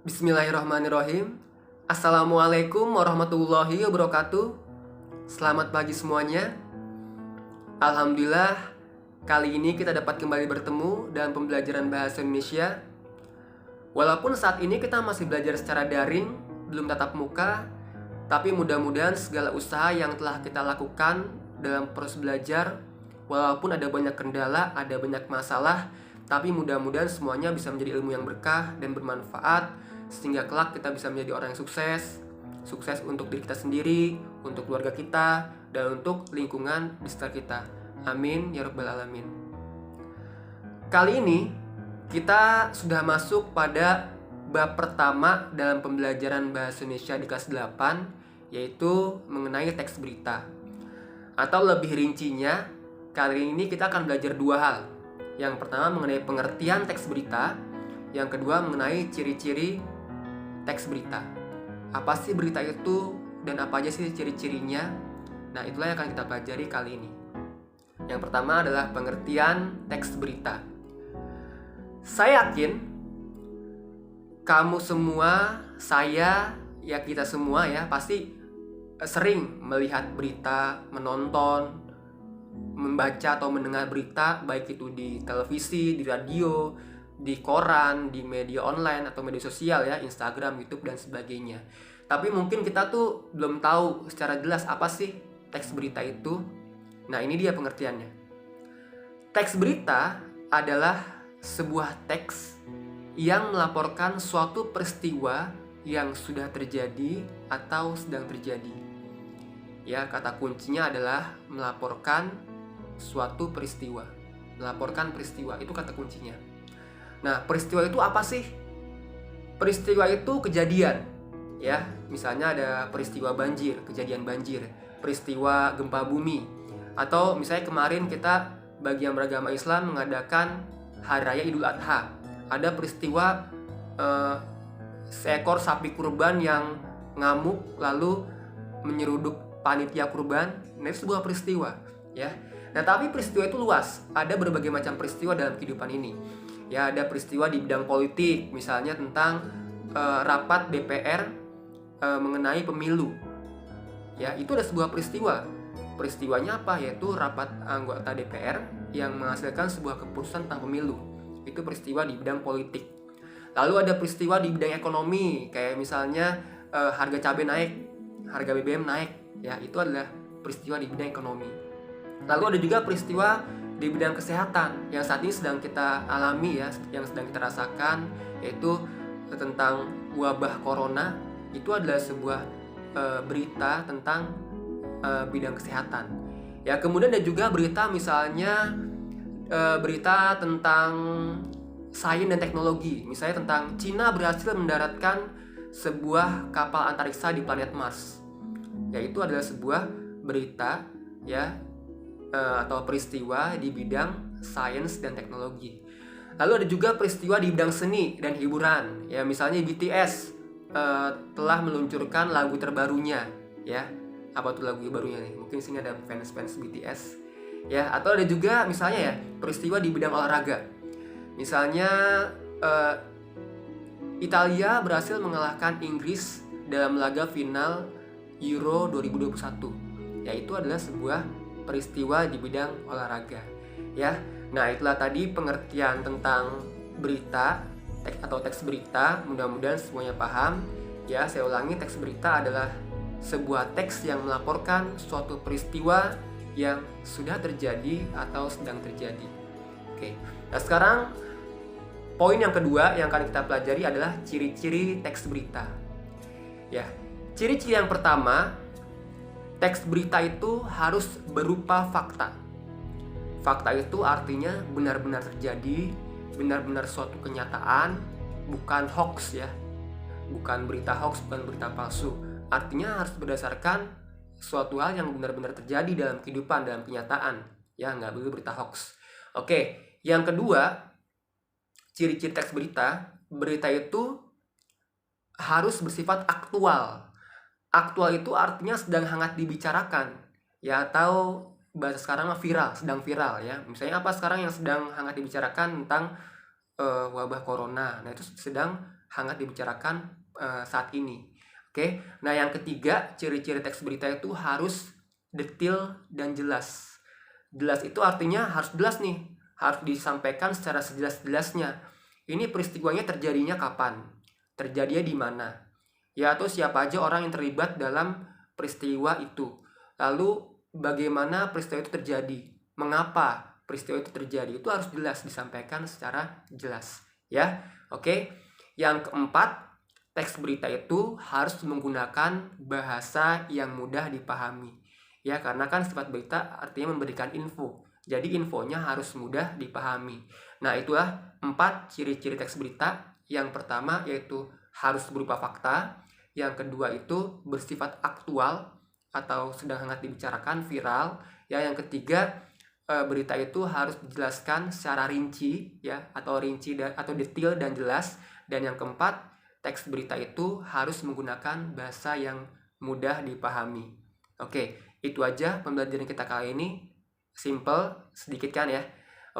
Bismillahirrahmanirrahim. Assalamualaikum warahmatullahi wabarakatuh. Selamat pagi semuanya. Alhamdulillah, kali ini kita dapat kembali bertemu dalam pembelajaran bahasa Indonesia. Walaupun saat ini kita masih belajar secara daring, belum tatap muka, tapi mudah-mudahan segala usaha yang telah kita lakukan dalam proses belajar, walaupun ada banyak kendala, ada banyak masalah, tapi mudah-mudahan semuanya bisa menjadi ilmu yang berkah dan bermanfaat, sehingga kelak kita bisa menjadi orang yang sukses untuk diri kita sendiri, untuk keluarga kita, dan untuk lingkungan di sekitar kita. Amin ya rabbal alamin. Kali ini kita sudah masuk pada bab pertama dalam pembelajaran bahasa Indonesia di kelas 8, yaitu mengenai teks berita. Atau lebih rincinya, kali ini kita akan belajar dua hal. Yang pertama mengenai pengertian teks berita, yang kedua mengenai ciri-ciri teks berita. Apa sih berita itu dan apa aja sih ciri-cirinya? Nah, itulah yang akan kita pelajari kali ini. Yang pertama adalah pengertian teks berita. Saya yakin kamu semua, saya, ya kita semua ya pasti sering melihat berita, menonton, membaca atau mendengar berita, baik itu di televisi, di radio, di koran, di media online atau media sosial ya, Instagram, YouTube dan sebagainya. Tapi mungkin kita tuh belum tahu secara jelas apa sih teks berita itu. Nah, ini dia pengertiannya. Teks berita adalah sebuah teks yang melaporkan suatu peristiwa yang sudah terjadi atau sedang terjadi. Ya, kata kuncinya adalah melaporkan suatu peristiwa. Melaporkan peristiwa, itu kata kuncinya. Nah, peristiwa itu apa sih? Peristiwa itu kejadian, ya. Misalnya ada peristiwa banjir, kejadian banjir, peristiwa gempa bumi, atau misalnya kemarin kita bagi yang beragama Islam mengadakan Hari Raya Idul Adha. Ada peristiwa seekor sapi kurban yang ngamuk lalu menyeruduk panitia kurban. Nah, itu sebuah peristiwa, ya. Nah, tapi peristiwa itu luas. Ada berbagai macam peristiwa dalam kehidupan ini. Ya, ada peristiwa di bidang politik, misalnya tentang rapat DPR mengenai pemilu. Ya, itu ada sebuah peristiwa. Peristiwanya apa? Yaitu rapat anggota DPR yang menghasilkan sebuah keputusan tentang pemilu. Itu peristiwa di bidang politik. Lalu ada peristiwa di bidang ekonomi, kayak misalnya harga cabai naik, harga BBM naik. Ya, itu adalah peristiwa di bidang ekonomi. Lalu ada juga peristiwa di bidang kesehatan yang saat ini sedang kita alami ya, yang sedang kita rasakan, yaitu tentang wabah corona. Itu adalah sebuah berita tentang bidang kesehatan. Ya, kemudian ada juga berita misalnya berita tentang sains dan teknologi. Misalnya tentang Cina berhasil mendaratkan sebuah kapal antariksa di planet Mars. Ya, itu adalah sebuah berita ya, atau peristiwa di bidang sains dan teknologi. Lalu ada juga peristiwa di bidang seni dan hiburan. Ya, misalnya BTS telah meluncurkan lagu terbarunya, ya. Apa tuh lagu barunya nih? Mungkin sini ada fans BTS. Ya, atau ada juga misalnya ya, peristiwa di bidang olahraga. Misalnya Italia berhasil mengalahkan Inggris dalam laga final Euro 2021. Ya, itu adalah sebuah peristiwa di bidang olahraga, ya. Nah, itulah tadi pengertian tentang berita atau teks berita. Mudah-mudahan semuanya paham. Ya, saya ulangi, teks berita adalah sebuah teks yang melaporkan suatu peristiwa yang sudah terjadi atau sedang terjadi. Oke. Nah, sekarang poin yang kedua yang akan kita pelajari adalah ciri-ciri teks berita. Ya, ciri-ciri yang pertama, teks berita itu harus berupa fakta. Fakta itu artinya benar-benar terjadi, benar-benar suatu kenyataan, bukan hoax ya. Bukan berita hoax, bukan berita palsu. Artinya harus berdasarkan suatu hal yang benar-benar terjadi dalam kehidupan, dalam kenyataan. Ya, nggak boleh berita hoax. Oke, yang kedua, ciri-ciri teks berita, berita itu harus bersifat aktual. Aktual itu artinya sedang hangat dibicarakan, ya, atau bahasa sekarang viral, sedang viral ya. Misalnya apa sekarang yang sedang hangat dibicarakan tentang wabah corona. Nah, itu sedang hangat dibicarakan saat ini. Oke, nah yang ketiga, ciri-ciri teks berita itu harus detail dan jelas. Jelas itu artinya harus jelas nih, harus disampaikan secara sejelas-jelasnya. Ini peristiwanya terjadinya kapan? Terjadinya di mana? Ya, atau siapa aja orang yang terlibat dalam peristiwa itu. Lalu bagaimana peristiwa itu terjadi? Mengapa peristiwa itu terjadi? Itu harus jelas disampaikan secara jelas, ya. Oke. Yang keempat, teks berita itu harus menggunakan bahasa yang mudah dipahami. Ya, karena kan sifat berita artinya memberikan info. Jadi infonya harus mudah dipahami. Nah, itulah 4 ciri-ciri teks berita. Yang pertama yaitu harus berupa fakta. Yang kedua itu bersifat aktual atau sedang hangat dibicarakan, viral. Ya, yang ketiga berita itu harus dijelaskan secara rinci, ya, atau rinci atau detail dan jelas. Dan yang keempat, teks berita itu harus menggunakan bahasa yang mudah dipahami. Oke, itu aja pembelajaran kita kali ini. Simple, sedikit kan ya.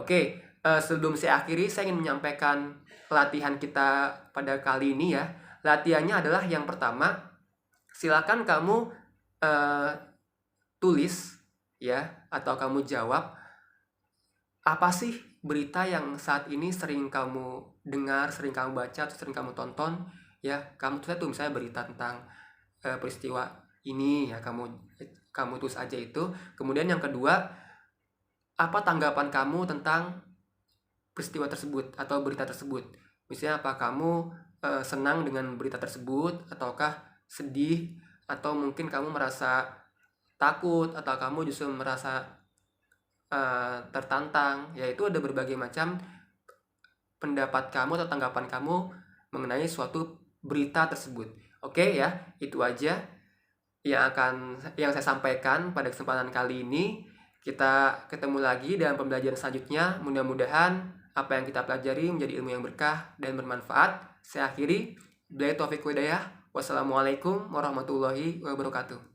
Oke, sebelum saya akhiri, saya ingin menyampaikan latihan kita pada kali ini ya. Latihannya adalah yang pertama, silakan kamu tulis ya, atau kamu jawab apa sih berita yang saat ini sering kamu dengar, sering kamu baca, atau sering kamu tonton ya. Kamu tulis tuh misalnya berita tentang peristiwa ini ya, kamu tulis aja itu. Kemudian yang kedua, apa tanggapan kamu tentang peristiwa tersebut atau berita tersebut? Misalnya apa kamu senang dengan berita tersebut, ataukah sedih, atau mungkin kamu merasa takut, atau kamu justru merasa tertantang. Yaitu ada berbagai macam pendapat kamu atau tanggapan kamu mengenai suatu berita tersebut. Oke ya, itu aja yang saya sampaikan pada kesempatan kali ini. Kita ketemu lagi dalam pembelajaran selanjutnya. Mudah-mudahan apa yang kita pelajari menjadi ilmu yang berkah dan bermanfaat. Saya akhiri. Billahi taufiq wal hidayah. Wassalamualaikum warahmatullahi wabarakatuh.